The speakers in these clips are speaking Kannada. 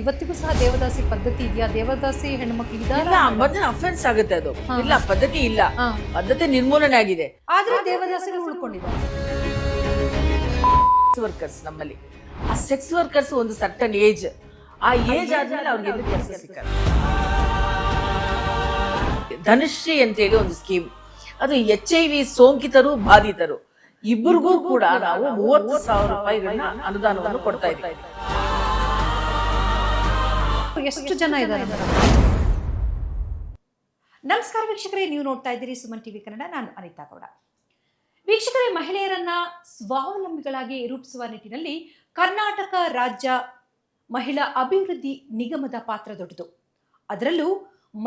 ಇವತ್ತಿಗೂ ಸಹ ದೇವದಾಸಿ ಪದ್ಧತಿ ಇದೆಯಾ? ದೇವದಾಸಿ ಹೆಣ್ಮಕ್ಳು ಇಲ್ಲ, ಇದಾರ? ಬಂದ್ರೆ ಅಫೆನ್ಸ್ ಆಗುತ್ತೆ ಅದು. ಇಲ್ಲ, ಪದ್ಧತಿ ಇಲ್ಲ, ಪದ್ಧತಿ ನಿರ್ಮೂಲನೆ ಆಗಿದೆ. ಆದ್ರೆ ದೇವದಾಸಿಗಳು ಉಳ್ಕೊಂಡಿದ್ದಾರೆ. ವರ್ಕರ್ಸ್ ನಮ್ಮಲ್ಲಿ ಆ ಸೆಕ್ಸ್ ವರ್ಕರ್ಸ್ ಒಂದು ಸರ್ಟನ್ ಏಜ್, ಆ ಏಜ್ ಆದ್ಮೇಲೆ ಅವ್ರಿಗೆ ಎಲ್ಲಿ ಕೆಲಸ ಸಿಕ್ಕಲ್ಲ. ಧನುಶ್ರೀ ಅಂತೇಳಿ ಒಂದು ಸ್ಕೀಮ್, ಅದು HIV ಸೋಂಕಿತರು ಬಾಧಿತರು ಇಬ್ಬರಿಗೂ ಕೂಡ ನಾವು 30,000 ರೂಪಾಯಿಗಳನ್ನ ಅನುದಾನವನ್ನು ಕೊಡ್ತಾ ಇದ್ದೀವಿ. ಎಷ್ಟು ಜನ ಇದ್ದಾರೆ? ನಮಸ್ಕಾರ ವೀಕ್ಷಕರೇ, ನೀವು ನೋಡ್ತಾ ಇದ್ದೀರಿ ಸುಮನ್ ಟಿವಿ ಕನ್ನಡ. ನಾನು ಅನಿತಾ ಗೌಡ. ವೀಕ್ಷಕರೇ, ಮಹಿಳೆಯರನ್ನ ಸ್ವಾವಲಂಬಿಗಳಾಗಿ ರೂಪಿಸುವ ನಿಟ್ಟಿನಲ್ಲಿ ಕರ್ನಾಟಕ ರಾಜ್ಯ ಮಹಿಳಾ ಅಭಿವೃದ್ಧಿ ನಿಗಮದ ಪಾತ್ರ ದೊಡ್ಡದು. ಅದರಲ್ಲೂ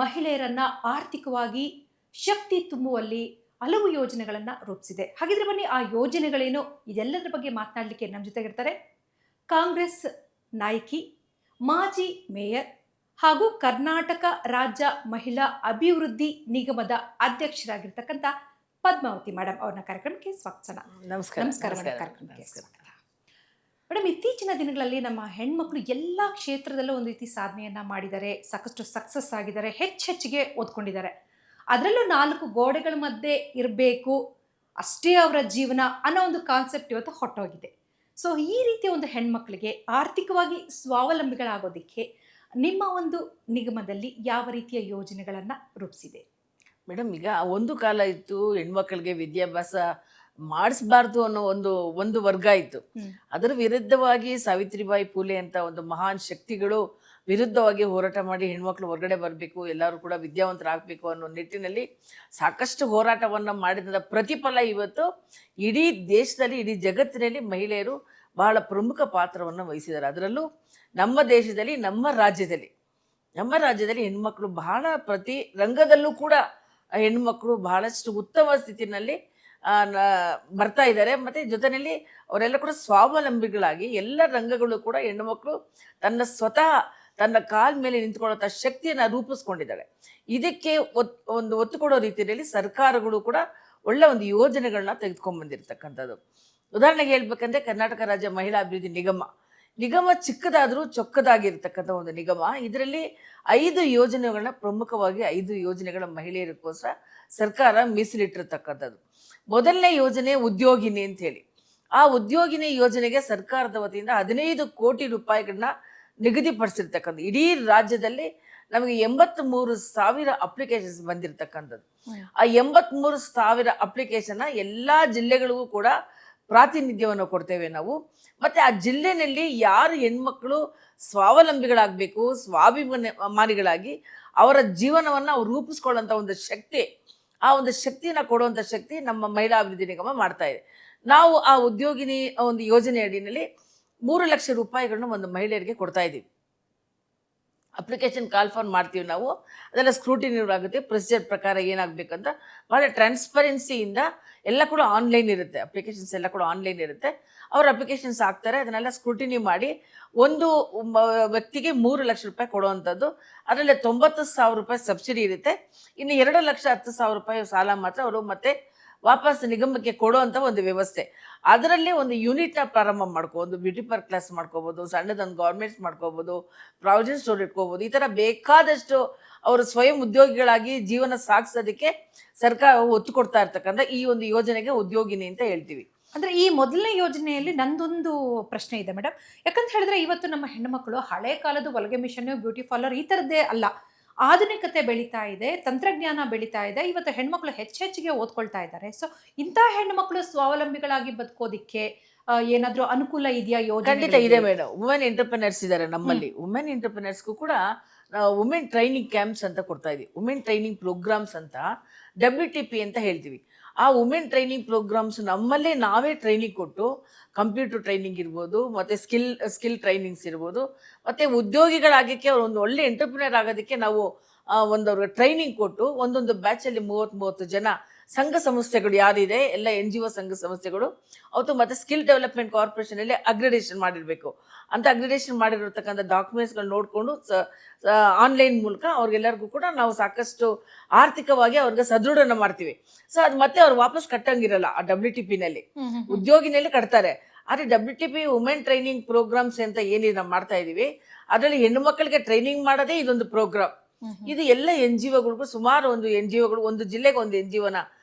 ಮಹಿಳೆಯರನ್ನ ಆರ್ಥಿಕವಾಗಿ ಶಕ್ತಿ ತುಂಬುವಲ್ಲಿ ಹಲವು ಯೋಜನೆಗಳನ್ನು ರೂಪಿಸಿದೆ. ಹಾಗಿದ್ರೆ ಬನ್ನಿ, ಆ ಯೋಜನೆಗಳೇನು ಇದೆಲ್ಲದರ ಬಗ್ಗೆ ಮಾತನಾಡಲಿಕ್ಕೆ ನಮ್ಮ ಜೊತೆಗಿರ್ತಾರೆ ಕಾಂಗ್ರೆಸ್ ನಾಯಕಿ, ಮಾಜಿ ಮೇಯರ್ ಹಾಗೂ ಕರ್ನಾಟಕ ರಾಜ್ಯ ಮಹಿಳಾ ಅಭಿವೃದ್ಧಿ ನಿಗಮದ ಅಧ್ಯಕ್ಷರಾಗಿರ್ತಕ್ಕಂಥ ಪದ್ಮಾವತಿ ಮೇಡಮ್. ಅವ್ರನ್ನ ಕಾರ್ಯಕ್ರಮಕ್ಕೆ ಸ್ವಾಗತಿಸೋಣ. ನಮಸ್ಕಾರ. ನಮಸ್ಕಾರ ಕಾರ್ಯಕ್ರಮಕ್ಕೆ ಸ್ವಾಗತ. ಮೇಡಮ್, ಇತ್ತೀಚಿನ ದಿನಗಳಲ್ಲಿ ನಮ್ಮ ಹೆಣ್ಮಕ್ಳು ಎಲ್ಲ ಕ್ಷೇತ್ರದಲ್ಲೂ ಒಂದು ರೀತಿ ಸಾಧನೆಯನ್ನ ಮಾಡಿದ್ದಾರೆ, ಸಾಕಷ್ಟು ಸಕ್ಸಸ್ ಆಗಿದ್ದಾರೆ, ಹೆಚ್ಚೆಚ್ಚಿಗೆ ಓದ್ಕೊಂಡಿದ್ದಾರೆ. ಅದರಲ್ಲೂ 4 ಗೋಡೆಗಳ ಮಧ್ಯೆ ಇರಬೇಕು, ಅಷ್ಟೇ ಅವರ ಜೀವನ ಅನ್ನೋ ಒಂದು ಕಾನ್ಸೆಪ್ಟ್ ಇವತ್ತು ಹೊಟ್ಟೋಗಿದೆ. ಸೊ ಈ ರೀತಿಯ ಒಂದು ಹೆಣ್ಮಕ್ಳಿಗೆ ಆರ್ಥಿಕವಾಗಿ ಸ್ವಾವಲಂಬಿಗಳಾಗೋದಕ್ಕೆ ನಿಮ್ಮ ಒಂದು ನಿಗಮದಲ್ಲಿ ಯಾವ ರೀತಿಯ ಯೋಜನೆಗಳನ್ನು ರೂಪಿಸಿದೆ? ಮೇಡಮ್, ಈಗ ಒಂದು ಕಾಲ ಇತ್ತು ಹೆಣ್ಮಕ್ಳಿಗೆ ವಿದ್ಯಾಭ್ಯಾಸ ಮಾಡಿಸ್ಬಾರ್ದು ಅನ್ನೋ ಒಂದು ವರ್ಗ ಇತ್ತು. ಅದರ ವಿರುದ್ಧವಾಗಿ ಸಾವಿತ್ರಿಬಾಯಿ ಫೂಲೆ ಅಂತ ಒಂದು ಮಹಾನ್ ಶಕ್ತಿಗಳು ವಿರುದ್ಧವಾಗಿ ಹೋರಾಟ ಮಾಡಿ ಹೆಣ್ಮಕ್ಳು ಹೊರಗಡೆ ಬರಬೇಕು, ಎಲ್ಲರೂ ಕೂಡ ವಿದ್ಯಾವಂತರಾಗಬೇಕು ಅನ್ನೋ ನಿಟ್ಟಿನಲ್ಲಿ ಸಾಕಷ್ಟು ಹೋರಾಟವನ್ನು ಮಾಡಿದ ಪ್ರತಿಫಲ ಇವತ್ತು ಇಡೀ ದೇಶದಲ್ಲಿ, ಇಡೀ ಜಗತ್ತಿನಲ್ಲಿ ಮಹಿಳೆಯರು ಬಹಳ ಪ್ರಮುಖ ಪಾತ್ರವನ್ನು ವಹಿಸಿದ್ದಾರೆ. ಅದರಲ್ಲೂ ನಮ್ಮ ದೇಶದಲ್ಲಿ, ನಮ್ಮ ರಾಜ್ಯದಲ್ಲಿ ಹೆಣ್ಮಕ್ಳು ಬಹಳ ಪ್ರತಿ ರಂಗದಲ್ಲೂ ಕೂಡ ಹೆಣ್ಮಕ್ಳು ಬಹಳಷ್ಟು ಉತ್ತಮ ಸ್ಥಿತಿನಲ್ಲಿ ಬರ್ತಾ ಇದ್ದಾರೆ. ಮತ್ತು ಜೊತೆಯಲ್ಲಿ ಅವರೆಲ್ಲ ಕೂಡ ಸ್ವಾವಲಂಬಿಗಳಾಗಿ ಎಲ್ಲ ರಂಗಗಳು ಕೂಡ ಹೆಣ್ಣುಮಕ್ಕಳು ತನ್ನ ಕಾಲ ಮೇಲೆ ನಿಂತ್ಕೊಳ್ಳೋಂಥ ಶಕ್ತಿಯನ್ನು ರೂಪಿಸ್ಕೊಂಡಿದ್ದಾಳೆ. ಇದಕ್ಕೆ ಒಂದು ಒತ್ತು ಕೊಡೋ ರೀತಿಯಲ್ಲಿ ಸರ್ಕಾರಗಳು ಕೂಡ ಒಳ್ಳೆ ಒಂದು ಯೋಜನೆಗಳನ್ನ ತೆಗೆದುಕೊಂಡ್ಬಂದಿರ್ತಕ್ಕಂಥದ್ದು. ಉದಾಹರಣೆಗೆ ಹೇಳ್ಬೇಕಂದ್ರೆ ಕರ್ನಾಟಕ ರಾಜ್ಯ ಮಹಿಳಾ ಅಭಿವೃದ್ಧಿ ನಿಗಮ ಚಿಕ್ಕದಾದರೂ ಚೊಕ್ಕದಾಗಿರ್ತಕ್ಕಂಥ ಒಂದು ನಿಗಮ. ಇದರಲ್ಲಿ 5 ಯೋಜನೆಗಳನ್ನ, ಪ್ರಮುಖವಾಗಿ 5 ಯೋಜನೆಗಳ ಮಹಿಳೆಯರಿಗೋಸ್ಕರ ಸರ್ಕಾರ ಮೀಸಲಿಟ್ಟಿರ್ತಕ್ಕಂಥದ್ದು. ಮೊದಲನೇ ಯೋಜನೆ ಉದ್ಯೋಗಿನಿ ಅಂತ ಹೇಳಿ. ಆ ಉದ್ಯೋಗಿನಿ ಯೋಜನೆಗೆ ಸರ್ಕಾರದ ವತಿಯಿಂದ 15 ಕೋಟಿ ರೂಪಾಯಿಗಳನ್ನ ನಿಗದಿಪಡಿಸಿರ್ತಕ್ಕಂಥ. ಇಡೀ ರಾಜ್ಯದಲ್ಲಿ ನಮಗೆ 83,000 ಅಪ್ಲಿಕೇಶನ್ಸ್ ಬಂದಿರತಕ್ಕಂಥದ್ದು. ಆ 83,000 ಅಪ್ಲಿಕೇಶನ್ನ ಎಲ್ಲ ಜಿಲ್ಲೆಗಳಿಗೂ ಕೂಡ ಪ್ರಾತಿನಿಧ್ಯವನ್ನು ಕೊಡ್ತೇವೆ ನಾವು. ಮತ್ತು ಆ ಜಿಲ್ಲೆಯಲ್ಲಿ ಯಾರು ಹೆಣ್ಮಕ್ಳು ಸ್ವಾವಲಂಬಿಗಳಾಗಬೇಕು, ಸ್ವಾಭಿಮಾನಿಗಳಾಗಿ ಅವರ ಜೀವನವನ್ನು ಅವ್ರು ರೂಪಿಸ್ಕೊಳ್ಳೋಂಥ ಒಂದು ಶಕ್ತಿ, ಆ ಒಂದು ಶಕ್ತಿನ ಕೊಡುವಂಥ ಶಕ್ತಿ ನಮ್ಮ ಮಹಿಳಾ ಅಭಿವೃದ್ಧಿ ನಿಗಮ ಮಾಡ್ತಾ ಇದೆ. ನಾವು ಆ ಉದ್ಯೋಗಿನಿ ಒಂದು ಯೋಜನೆ ಅಡಿಯಲ್ಲಿ 3 ಲಕ್ಷ ರೂಪಾಯಿಗಳನ್ನ ಒಂದು ಮಹಿಳೆಯರಿಗೆ ಕೊಡ್ತಾ ಇದ್ದೀವಿ. ಅಪ್ಲಿಕೇಶನ್ ಕಾಲ್ ಫಾರ್ ಮಾಡ್ತೀವಿ ನಾವು, ಅದೆಲ್ಲ ಸ್ಕ್ರೂಟಿನಿ ಆಗುತ್ತೆ. ಪ್ರೊಸೀಜರ್ ಪ್ರಕಾರ ಏನಾಗಬೇಕಂತ ಭಾಳ ಟ್ರಾನ್ಸ್ಪರೆನ್ಸಿಯಿಂದ ಎಲ್ಲ ಕೂಡ ಆನ್ಲೈನ್ ಇರುತ್ತೆ. ಅಪ್ಲಿಕೇಶನ್ಸ್ ಎಲ್ಲ ಕೂಡ ಆನ್ಲೈನ್ ಇರುತ್ತೆ. ಅವ್ರ ಅಪ್ಲಿಕೇಶನ್ಸ್ ಹಾಕ್ತಾರೆ, ಅದನ್ನೆಲ್ಲ ಸ್ಕ್ರೂಟಿನಿ ಮಾಡಿ ಒಂದು ವ್ಯಕ್ತಿಗೆ 3 ಲಕ್ಷ ರೂಪಾಯಿ ಕೊಡುವಂಥದ್ದು. ಅದರಲ್ಲಿ 90,000 ರೂಪಾಯಿ ಸಬ್ಸಿಡಿ ಇರುತ್ತೆ. ಇನ್ನು 2,10,000 ರೂಪಾಯಿ ಸಾಲ ಮಾತ್ರ ಅವರು ಮತ್ತೆ ವಾಪಸ್ ನಿಗಮಕ್ಕೆ ಕೊಡುವಂಥ ಒಂದು ವ್ಯವಸ್ಥೆ. ಅದರಲ್ಲಿ ಒಂದು ಯೂನಿಟ್ನ ಪ್ರಾರಂಭ ಒಂದು ಬ್ಯೂಟಿ ಪಾರ್ಕ್ ಕ್ಲಾಸ್ ಮಾಡ್ಕೋಬೋದು, ಸಣ್ಣದೊಂದು ಗೌರ್ಮೆಂಟ್ಸ್ ಮಾಡ್ಕೋಬೋದು, ಪ್ರಾವಿಷನ್ ಸ್ಟೋರ್ ಇಟ್ಕೋಬೋದು. ಈ ಥರ ಬೇಕಾದಷ್ಟು ಅವರು ಸ್ವಯಂ ಉದ್ಯೋಗಿಗಳಾಗಿ ಜೀವನ ಸಾಗಿಸೋದಕ್ಕೆ ಸರ್ಕಾರ ಒತ್ತು ಕೊಡ್ತಾ ಇರ್ತಕ್ಕಂಥ ಈ ಒಂದು ಯೋಜನೆಗೆ ಉದ್ಯೋಗಿನಿ ಅಂತ ಹೇಳ್ತೀವಿ. ಅಂದರೆ ಈ ಮೊದಲನೇ ಯೋಜನೆಯಲ್ಲಿ ನಂದೊಂದು ಪ್ರಶ್ನೆ ಇದೆ ಮೇಡಮ್. ಯಾಕಂತ ಹೇಳಿದ್ರೆ ಇವತ್ತು ನಮ್ಮ ಹೆಣ್ಣುಮಕ್ಕಳು ಹಳೆ ಕಾಲದ ಹೊಲಿಗೆ ಮಿಷನ್, ಬ್ಯೂಟಿ ಪಾರ್ಲರ್ ಈ ಥರದ್ದೇ ಅಲ್ಲ, ಆಧುನಿಕತೆ ಬೆಳೀತಾ ಇದೆ, ತಂತ್ರಜ್ಞಾನ ಬೆಳೀತಾ ಇದೆ. ಇವತ್ತು ಹೆಣ್ಮಕ್ಳು ಹೆಚ್ಚೆಚ್ಚಿಗೆ ಓದ್ಕೊಳ್ತಾ ಇದ್ದಾರೆ. ಸೊ ಇಂಥ ಹೆಣ್ಮಕ್ಳು ಸ್ವಾವಲಂಬಿಗಳಾಗಿ ಬದುಕೋದಿಕ್ಕೆ ಏನಾದರೂ ಅನುಕೂಲ ಇದೆಯಾ ಯೋಜನೆ? ಖಂಡಿತ ಇದೆ ಮೇಡಮ್. ವುಮೆನ್ ಎಂಟರ್ಪ್ರಿನರ್ಸ್ ಇದ್ದಾರೆ ನಮ್ಮಲ್ಲಿ. ವುಮೆನ್ ಎಂಟರ್ಪ್ರಿನರ್ಸ್ಗೂ ಕೂಡ ವುಮೆನ್ ಟ್ರೈನಿಂಗ್ ಕ್ಯಾಂಪ್ಸ್ ಅಂತ ಕೊಡ್ತಾ ಇದೀವಿ. ವುಮೆನ್ ಟ್ರೈನಿಂಗ್ ಪ್ರೋಗ್ರಾಮ್ಸ್ ಅಂತ WTP ಅಂತ ಹೇಳ್ತೀವಿ. ಆ ವುಮೆನ್ ಟ್ರೈನಿಂಗ್ ಪ್ರೋಗ್ರಾಮ್ಸ್ ನಮ್ಮಲ್ಲೇ ನಾವೇ ಟ್ರೈನಿಂಗ್ ಕೊಟ್ಟು, ಕಂಪ್ಯೂಟರ್ ಟ್ರೈನಿಂಗ್ ಇರ್ಬೋದು, ಮತ್ತು ಸ್ಕಿಲ್ ಟ್ರೈನಿಂಗ್ಸ್ ಇರ್ಬೋದು, ಮತ್ತು ಉದ್ಯೋಗಿಗಳಾಗಕ್ಕೆ ಅವ್ರು ಒಂದು ಒಳ್ಳೆ ಎಂಟರ್ಪ್ರಿನರ್ ಆಗೋದಕ್ಕೆ ನಾವು ಅವ್ರಿಗೆ ಟ್ರೈನಿಂಗ್ ಕೊಟ್ಟು ಒಂದೊಂದು ಬ್ಯಾಚಲ್ಲಿ 30 ಜನ ಸಂಘ ಸಂಸ್ಥೆಗಳು ಯಾರಿದೆ ಎಲ್ಲ NGO ಸಂಘ ಸಂಸ್ಥೆಗಳು ಅವತ್ತು ಮತ್ತು ಸ್ಕಿಲ್ ಡೆವಲಪ್ಮೆಂಟ್ ಕಾರ್ಪೊರೇಷನಲ್ಲಿ ಅಗ್ರಿಡೇಷನ್ ಮಾಡಿರಬೇಕು ಅಂತ ಅಗ್ರಿಡೇಷನ್ ಮಾಡಿರತಕ್ಕಂಥ ಡಾಕ್ಯುಮೆಂಟ್ಸ್ಗಳು ನೋಡಿಕೊಂಡು ಆನ್ಲೈನ್ ಮೂಲಕ ಅವ್ರಿಗೆಲ್ಲರಿಗೂ ಕೂಡ ನಾವು ಸಾಕಷ್ಟು ಆರ್ಥಿಕವಾಗಿ ಅವ್ರಿಗೆ ಸದೃಢನ ಮಾಡ್ತೀವಿ. ಸೊ ಅದು ಮತ್ತೆ ಅವ್ರು ವಾಪಸ್ ಕಟ್ಟಂಗಿರಲ್ಲ. ಆ WTPನಲ್ಲಿ ಉದ್ಯೋಗಿನಲ್ಲಿ ಕಟ್ತಾರೆ, ಆದರೆ WTP ವುಮೆನ್ ಟ್ರೈನಿಂಗ್ ಪ್ರೋಗ್ರಾಮ್ಸ್ ಅಂತ ಏನಿದೆ ನಾವು ಮಾಡ್ತಾ ಇದೀವಿ, ಅದರಲ್ಲಿ ಹೆಣ್ಣು ಮಕ್ಕಳಿಗೆ ಟ್ರೈನಿಂಗ್ ಮಾಡೋದೇ ಇದೊಂದು ಪ್ರೋಗ್ರಾಮ್. ಇದು ಎಲ್ಲ NGOಗಳಿಗೂ, ಸುಮಾರು ಒಂದು NGOಗಳು, ಒಂದು ಜಿಲ್ಲೆಗೆ ಒಂದು NGOನ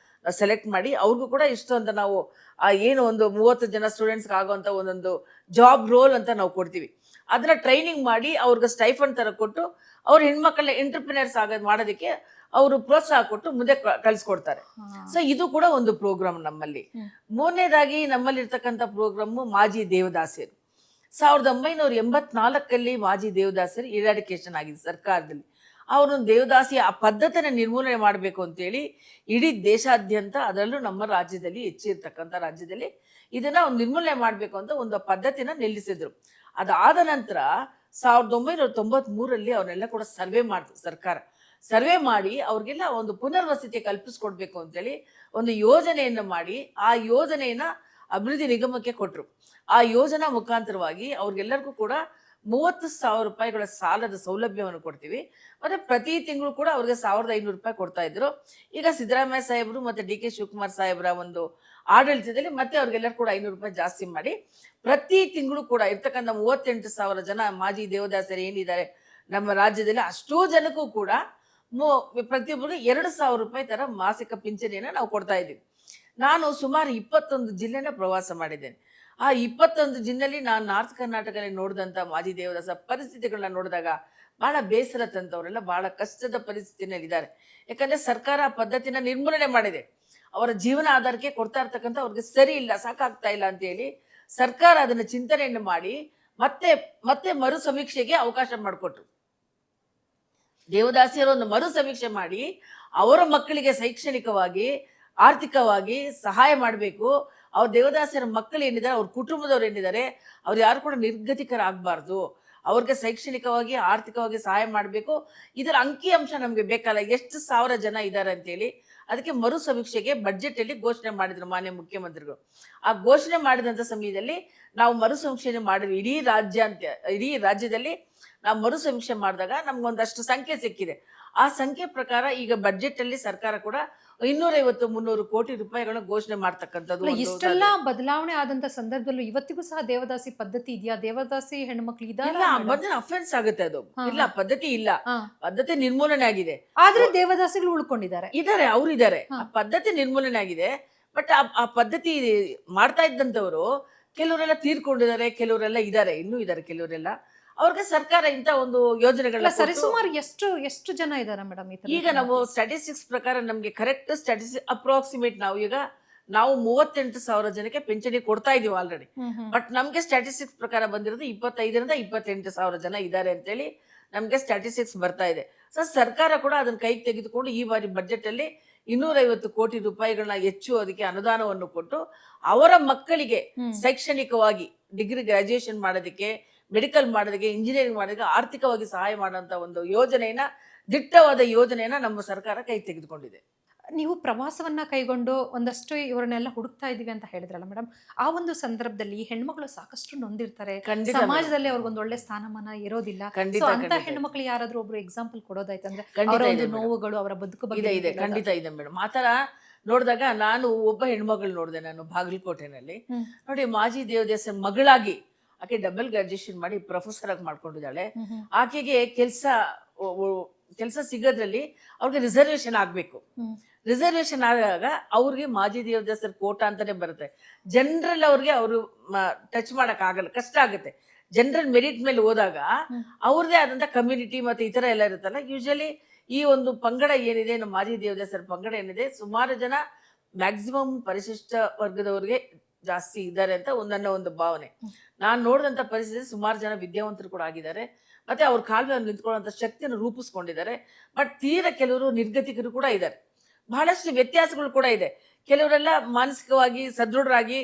ಸೆಲೆಕ್ಟ್ ಮಾಡಿ ಅವ್ರಿಗೂ ಕೂಡ ಇಷ್ಟು ಅಂತ ನಾವು ಏನು ಒಂದು 30 ಜನ ಸ್ಟೂಡೆಂಟ್ಸ್ಗೆ ಆಗುವಂಥ ಒಂದೊಂದು ಜಾಬ್ ರೋಲ್ ಅಂತ ನಾವು ಕೊಡ್ತೀವಿ. ಅದನ್ನ ಟ್ರೈನಿಂಗ್ ಮಾಡಿ ಅವ್ರಿಗೆ ಸ್ಟೈಫಂಡ್ ತರ ಕೊಟ್ಟು ಅವ್ರ ಹೆಣ್ಮಕ್ಳನ್ನ ಎಂಟರ್ಪ್ರಿನರ್ಸ್ ಮಾಡೋದಕ್ಕೆ ಅವರು ಪ್ರೋತ್ಸಾಹ ಕೊಟ್ಟು ಮುಂದೆ ಕಳಿಸ್ಕೊಡ್ತಾರೆ. ಸೊ ಇದು ಕೂಡ ಒಂದು ಪ್ರೋಗ್ರಾಮ್ ನಮ್ಮಲ್ಲಿ. ಮೂರನೇದಾಗಿ ನಮ್ಮಲ್ಲಿ ಇರ್ತಕ್ಕಂಥ ಪ್ರೋಗ್ರಾಮ್ ಮಾಜಿ ದೇವದಾಸಿಯರು. 1984 ಮಾಜಿ ದೇವದಾಸಿಯರು ಇರಾಡಿಕೇಶನ್ ಆಗಿದೆ ಸರ್ಕಾರದಲ್ಲಿ. ಅವ್ರನ್ನ ದೇವದಾಸಿ ಆ ಪದ್ಧತಿನ ನಿರ್ಮೂಲನೆ ಮಾಡಬೇಕು ಅಂತೇಳಿ ಇಡೀ ದೇಶಾದ್ಯಂತ, ಅದರಲ್ಲೂ ನಮ್ಮ ರಾಜ್ಯದಲ್ಲಿ, ಹೆಚ್ಚಿರ್ತಕ್ಕಂಥ ರಾಜ್ಯದಲ್ಲಿ ಇದನ್ನ ಒಂದು ನಿರ್ಮೂಲನೆ ಮಾಡಬೇಕು ಅಂತ ಒಂದು ಪದ್ಧತಿನ ನಿಲ್ಲಿಸಿದ್ರು. ಅದಾದ ನಂತರ 1993 ಅವ್ರನ್ನೆಲ್ಲ ಕೂಡ ಸರ್ವೆ ಮಾಡ್ತು ಸರ್ಕಾರ. ಸರ್ವೆ ಮಾಡಿ ಅವ್ರಿಗೆಲ್ಲ ಒಂದು ಪುನರ್ವಸತಿ ಕಲ್ಪಿಸ್ಕೊಡ್ಬೇಕು ಅಂತೇಳಿ ಒಂದು ಯೋಜನೆಯನ್ನು ಮಾಡಿ ಆ ಯೋಜನೆಯನ್ನ ಅಭಿವೃದ್ಧಿ ನಿಗಮಕ್ಕೆ ಕೊಟ್ರು. ಆ ಯೋಜನಾ ಮುಖಾಂತರವಾಗಿ ಅವ್ರಿಗೆಲ್ಲರಿಗೂ ಕೂಡ 30,000 ರೂಪಾಯಿಗಳ ಸಾಲದ ಸೌಲಭ್ಯವನ್ನು ಕೊಡ್ತೀವಿ. ಮತ್ತೆ ಪ್ರತಿ ತಿಂಗಳು ಕೂಡ ಅವ್ರಿಗೆ 1,500 ರೂಪಾಯಿ ಕೊಡ್ತಾ ಇದ್ರು. ಈಗ ಸಿದ್ದರಾಮಯ್ಯ ಸಾಹೇಬರು ಮತ್ತೆ DK ಶಿವಕುಮಾರ್ ಸಾಹೇಬರ ಒಂದು ಆಡಳಿತದಲ್ಲಿ ಮತ್ತೆ ಅವ್ರಿಗೆಲ್ಲರೂ ಕೂಡ 500 ರೂಪಾಯಿ ಜಾಸ್ತಿ ಮಾಡಿ ಪ್ರತಿ ತಿಂಗಳು ಕೂಡ ಇರ್ತಕ್ಕಂಥ 38,000 ಜನ ಮಾಜಿ ದೇವದಾಸರು ಏನಿದ್ದಾರೆ ನಮ್ಮ ರಾಜ್ಯದಲ್ಲಿ, ಅಷ್ಟೋ ಜನಕ್ಕೂ ಕೂಡ ಪ್ರತಿಯೊಬ್ಬರಿಗೆ 2,000 ರೂಪಾಯಿ ತರ ಮಾಸಿಕ ಪಿಂಚಣಿಯನ್ನ ನಾವು ಕೊಡ್ತಾ ಇದ್ದೀವಿ. ನಾನು ಸುಮಾರು 21 ಜಿಲ್ಲೆನ ಪ್ರವಾಸ ಮಾಡಿದ್ದೇನೆ. ಆ 21 ಜಿಲ್ಲೆಯಲ್ಲಿ ನಾನು ನಾರ್ತ್ ಕರ್ನಾಟಕದಲ್ಲಿ ನೋಡಿದಂತ ಮಾಜಿ ದೇವದಾಸ ಪರಿಸ್ಥಿತಿಗಳನ್ನ ನೋಡಿದಾಗ ಬಹಳ ಬೇಸರ ತಂತವರೆಲ್ಲ ಬಹಳ ಕಷ್ಟದ ಪರಿಸ್ಥಿತಿನಲ್ಲಿ ಇದ್ದಾರೆ. ಯಾಕಂದ್ರೆ ಸರ್ಕಾರ ಆ ಪದ್ಧತಿನ ನಿರ್ಮೂಲನೆ ಮಾಡಿದೆ. ಅವರ ಜೀವನ ಆಧಾರಕ್ಕೆ ಕೊಡ್ತಾ ಇರ್ತಕ್ಕಂಥ ಅವ್ರಿಗೆ ಸರಿ ಇಲ್ಲ, ಸಾಕಾಗ್ತಾ ಇಲ್ಲ ಅಂತ ಹೇಳಿ ಸರ್ಕಾರ ಅದನ್ನ ಚಿಂತನೆಯನ್ನು ಮಾಡಿ ಮತ್ತೆ ಮತ್ತೆ ಮರು ಸಮೀಕ್ಷೆಗೆ ಅವಕಾಶ ಮಾಡಿಕೊಟ್ರು. ದೇವದಾಸಿಯರು ಒಂದು ಮರು ಸಮೀಕ್ಷೆ ಮಾಡಿ ಅವರ ಮಕ್ಕಳಿಗೆ ಶೈಕ್ಷಣಿಕವಾಗಿ, ಆರ್ಥಿಕವಾಗಿ ಸಹಾಯ ಮಾಡಬೇಕು. ಅವ್ರ ದೇವದಾಸಿಯರ ಮಕ್ಕಳು ಏನಿದ್ದಾರೆ, ಅವ್ರ ಕುಟುಂಬದವ್ರು ಏನಿದ್ದಾರೆ, ಅವ್ರು ಯಾರು ಕೂಡ ನಿರ್ಗತಿಕರಾಗಬಾರ್ದು, ಅವ್ರಿಗೆ ಶೈಕ್ಷಣಿಕವಾಗಿ, ಆರ್ಥಿಕವಾಗಿ ಸಹಾಯ ಮಾಡಬೇಕು. ಇದರ ಅಂಕಿ ಅಂಶ ನಮ್ಗೆ ಬೇಕಲ್ಲ, ಎಷ್ಟು 1000 ಜನ ಇದ್ದಾರೆ ಅಂತೇಳಿ ಅದಕ್ಕೆ ಮರು ಸಮೀಕ್ಷೆಗೆ ಬಜೆಟ್ ಅಲ್ಲಿ ಘೋಷಣೆ ಮಾಡಿದ್ರು ಮಾನ್ಯ ಮುಖ್ಯಮಂತ್ರಿಗಳು. ಆ ಘೋಷಣೆ ಮಾಡಿದಂತ ಸಮಯದಲ್ಲಿ ನಾವು ಮರು ಸಮೀಕ್ಷೆ ಮಾಡಿದ್ವಿ. ಇಡೀ ರಾಜ್ಯದಲ್ಲಿ ನಾವು ಮರು ಸಮೀಕ್ಷೆ ಮಾಡಿದಾಗ ನಮ್ಗೊಂದಷ್ಟು ಸಂಖ್ಯೆ ಸಿಕ್ಕಿದೆ. ಆ ಸಂಖ್ಯೆ ಪ್ರಕಾರ ಈಗ ಬಜೆಟ್ ಅಲ್ಲಿ ಸರ್ಕಾರ ಕೂಡ 250-300 ಕೋಟಿ ರೂಪಾಯಿಗಳನ್ನ ಘೋಷಣೆ ಮಾಡ್ತಕ್ಕಂಥದ್ದು. ಇಷ್ಟೆಲ್ಲ ಬದಲಾವಣೆ ಆದಂತ ಸಂದರ್ಭದಲ್ಲೂ ಇವತ್ತಿಗೂ ಸಹ ದೇವದಾಸಿ ಪದ್ಧತಿ ಇದೆಯಾ? ದೇವದಾಸಿ ಹೆಣ್ಮಕ್ಳು ಇದ್ದಾರೆ? ಅಫೆನ್ಸ್ ಆಗುತ್ತೆ ಅದು. ಇಲ್ಲ, ಪದ್ಧತಿ ಇಲ್ಲ, ಪದ್ಧತಿ ನಿರ್ಮೂಲನೆ ಆಗಿದೆ. ಆದ್ರೆ ದೇವದಾಸಿಗಳು ಉಳ್ಕೊಂಡಿದ್ದಾರೆ, ಅವ್ರು ಇದ್ದಾರೆ. ಆ ಪದ್ಧತಿ ನಿರ್ಮೂಲನೆ ಆಗಿದೆ. ಬಟ್ ಆ ಪದ್ಧತಿ ಮಾಡ್ತಾ ಇದ್ದಂತವ್ರು ಕೆಲವರೆಲ್ಲ ತೀರ್ಕೊಂಡಿದ್ದಾರೆ, ಕೆಲವರೆಲ್ಲ ಇದ್ದಾರೆ, ಇನ್ನೂ ಇದ್ದಾರೆ ಕೆಲವರೆಲ್ಲ. ಅವ್ರಿಗೆ ಸರ್ಕಾರ ಇಂತ ಒಂದು ಯೋಜನೆಗಳನ್ನ ಸರಿಸುಮಾರು ಎಷ್ಟು ಜನ ಇದಾರೆ ಮೇಡಮ್? ಈಗ ನಾವು ಸ್ಟಾಟಿಸ್ಟಿಕ್ಸ್ ಪ್ರಕಾರ ನಮ್ಗೆ ಕರೆಕ್ಟ್ ಸ್ಟಾಟಿಸ್ಟಿಕ್ಸ್ ಅಪ್ರಾಕ್ಸಿಮೇಟ್ ನಾವು 38,000 ಜನಕ್ಕೆ ಪಿಂಚಣಿ ಕೊಡ್ತಾ ಇದೀವಿ ಆಲ್ರೆಡಿ. ಬಟ್ ನಮ್ಗೆ ಸ್ಟಾಟಿಸ್ಟಿಕ್ಸ್ ಪ್ರಕಾರ ಬಂದಿರೋದು 25,000-28,000 ಜನ ಇದ್ದಾರೆ ಅಂತೇಳಿ ನಮ್ಗೆ ಸ್ಟಾಟಿಸ್ಟಿಕ್ಸ್ ಬರ್ತಾ ಇದೆ. ಸೊ ಸರ್ಕಾರ ಕೂಡ ಅದನ್ನ ಕೈಗೆ ತೆಗೆದುಕೊಂಡು ಈ ಬಾರಿ ಬಜೆಟ್ ಅಲ್ಲಿ 250 ಕೋಟಿ ರೂಪಾಯಿಗಳನ್ನ ಹೆಚ್ಚು ಅದಕ್ಕೆ ಅನುದಾನವನ್ನು ಕೊಟ್ಟು ಅವರ ಮಕ್ಕಳಿಗೆ ಶೈಕ್ಷಣಿಕವಾಗಿ ಡಿಗ್ರಿ ಗ್ರಾಜುಯೇಷನ್ ಮಾಡೋದಕ್ಕೆ, ಮೆಡಿಕಲ್ ಮಾಡೋದಕ್ಕೆ, ಇಂಜಿನಿಯರಿಂಗ್ ಮಾಡೋದಕ್ಕೆ ಆರ್ಥಿಕವಾಗಿ ಸಹಾಯ ಮಾಡುವಂತ ಒಂದು ಯೋಜನೆಯನ್ನ, ದಿಟ್ಟವಾದ ಯೋಜನೆಯನ್ನ ನಮ್ಮ ಸರ್ಕಾರ ಕೈ ತೆಗೆದುಕೊಂಡಿದೆ. ನೀವು ಪ್ರವಾಸವನ್ನ ಕೈಗೊಂಡು ಒಂದಷ್ಟು ಇವರನ್ನೆಲ್ಲ ಹುಡುಕ್ತಾ ಇದೀವಿ ಅಂತ ಹೇಳಿದ್ರಲ್ಲ ಮೇಡಮ್, ಆ ಒಂದು ಸಂದರ್ಭದಲ್ಲಿ ಹೆಣ್ಮಕ್ಳು ಸಾಕಷ್ಟು ನೊಂದಿರ್ತಾರೆ, ಸಮಾಜದಲ್ಲಿ ಅವ್ರಿಗೊಂದು ಒಳ್ಳೆ ಸ್ಥಾನಮಾನ ಇರೋದಿಲ್ಲ. ಅಂತ ಹೆಣ್ಮಕ್ಳು ಯಾರಾದ್ರೂ ಒಬ್ರು ಎಕ್ಸಾಂಪಲ್ ಕೊಡೋದಾಯ್ತಂದ್ರೆ ಅವರ ಒಂದು ನೋವುಗಳು, ಅವರ ಬದುಕು ಬಗ್ಗೆ ಇದೆ. ಖಂಡಿತ ಇದೆ ಮೇಡಮ್. ಆತರ ನೋಡಿದಾಗ ನಾನು ಒಬ್ಬ ಹೆಣ್ಮಗಳು ನೋಡಿದೆ, ನಾನು ಬಾಗಲಕೋಟೆನಲ್ಲಿ. ನೋಡಿ, ಮಾಜಿ ದೇವದಾಸಿ ಮಗಳಾಗಿ ಆಕೆ ಡಬಲ್ ಗ್ರಾಜುಯೇಷನ್ ಮಾಡಿ ಪ್ರೊಫೆಸರ್ ಆಗಿ ಮಾಡ್ಕೊಂಡಿದ್ದಾಳೆ. ಆಕೆಗೆ ಕೆಲಸ ಸಿಗೋದ್ರಲ್ಲಿ ಅವ್ರಿಗೆ ರಿಸರ್ವೇಶನ್ ಆಗ್ಬೇಕು. ರಿಸರ್ವೇಶನ್ ಆದಾಗ ಅವ್ರಿಗೆ ಮಾಜಿ ದೇವದಾಸರ ಕೋಟಾ ಅಂತಾನೆ ಬರುತ್ತೆ. ಜನರಲ್ ಅವ್ರಿಗೆ ಅವರು ಟಚ್ ಮಾಡಕ್ ಆಗಲ್ಲ, ಕಷ್ಟ ಆಗುತ್ತೆ. ಜನರಲ್ ಮೆರಿಟ್ ಮೇಲೆ ಹೋದಾಗ ಅವ್ರದೇ ಆದಂತ ಕಮ್ಯುನಿಟಿ ಮತ್ತೆ ಈ ತರ ಎಲ್ಲ ಇರುತ್ತಲ್ಲ. ಯೂಶಲಿ ಈ ಒಂದು ಪಂಗಡ ಏನಿದೆ, ನಮ್ಮ ಮಾಜಿ ದೇವದಾಸರ ಪಂಗಡ ಏನಿದೆ, ಸುಮಾರು ಜನ ಮ್ಯಾಕ್ಸಿಮಮ್ ಪರಿಶಿಷ್ಟ ವರ್ಗದವ್ರಿಗೆ ಜಾಸ್ತಿ ಇದ್ದಾರೆ ಅಂತ ನನ್ನ ಒಂದು ಭಾವನೆ. ನಾನು ನೋಡಿದಂತ ಪರಿಸ್ಥಿತಿ ಸುಮಾರು ಜನ ವಿದ್ಯಾವಂತರು ಕೂಡ ಆಗಿದ್ದಾರೆ, ಮತ್ತೆ ಅವ್ರ ಕಾಲ ಮೇಲೆ ನಿಂತ್ಕೊಳ್ಳುವಂತ ಶಕ್ತಿಯನ್ನು ರೂಪಿಸ್ಕೊಂಡಿದ್ದಾರೆ. ಬಟ್ ತೀರಾ ಕೆಲವರು ನಿರ್ಗತಿಕರು ಕೂಡ ಇದ್ದಾರೆ. ಬಹಳಷ್ಟು ವ್ಯತ್ಯಾಸಗಳು ಕೂಡ ಇದೆ. ಕೆಲವರೆಲ್ಲ ಮಾನಸಿಕವಾಗಿ ಸದೃಢರಾಗಿ,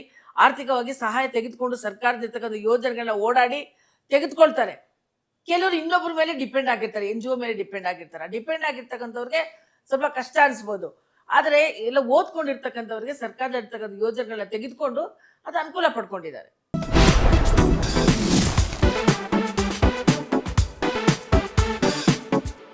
ಆರ್ಥಿಕವಾಗಿ ಸಹಾಯ ತೆಗೆದುಕೊಂಡು ಸರ್ಕಾರದಿರ್ತಕ್ಕಂಥ ಯೋಜನೆಗಳನ್ನ ಓಡಾಡಿ ತೆಗೆದುಕೊಳ್ತಾರೆ. ಕೆಲವರು ಇನ್ನೊಬ್ಬರ ಮೇಲೆ ಡಿಪೆಂಡ್ ಆಗಿರ್ತಾರೆ, NGO ಮೇಲೆ ಡಿಪೆಂಡ್ ಆಗಿರ್ತಕ್ಕಂಥವ್ರಿಗೆ ಸ್ವಲ್ಪ ಕಷ್ಟ ಅನ್ಸ್ಬೋದು. ಆದ್ರೆ ಎಲ್ಲ ಓದ್ಕೊಂಡಿರ್ತಕ್ಕಂಥವ್ರಿಗೆ ಸರ್ಕಾರದ ಇರ್ತಕ್ಕಂಥ ಯೋಜನೆಗಳನ್ನ ತೆಗೆದುಕೊಂಡು ಅದು ಅನುಕೂಲ ಪಡ್ಕೊಂಡಿದ್ದಾರೆ.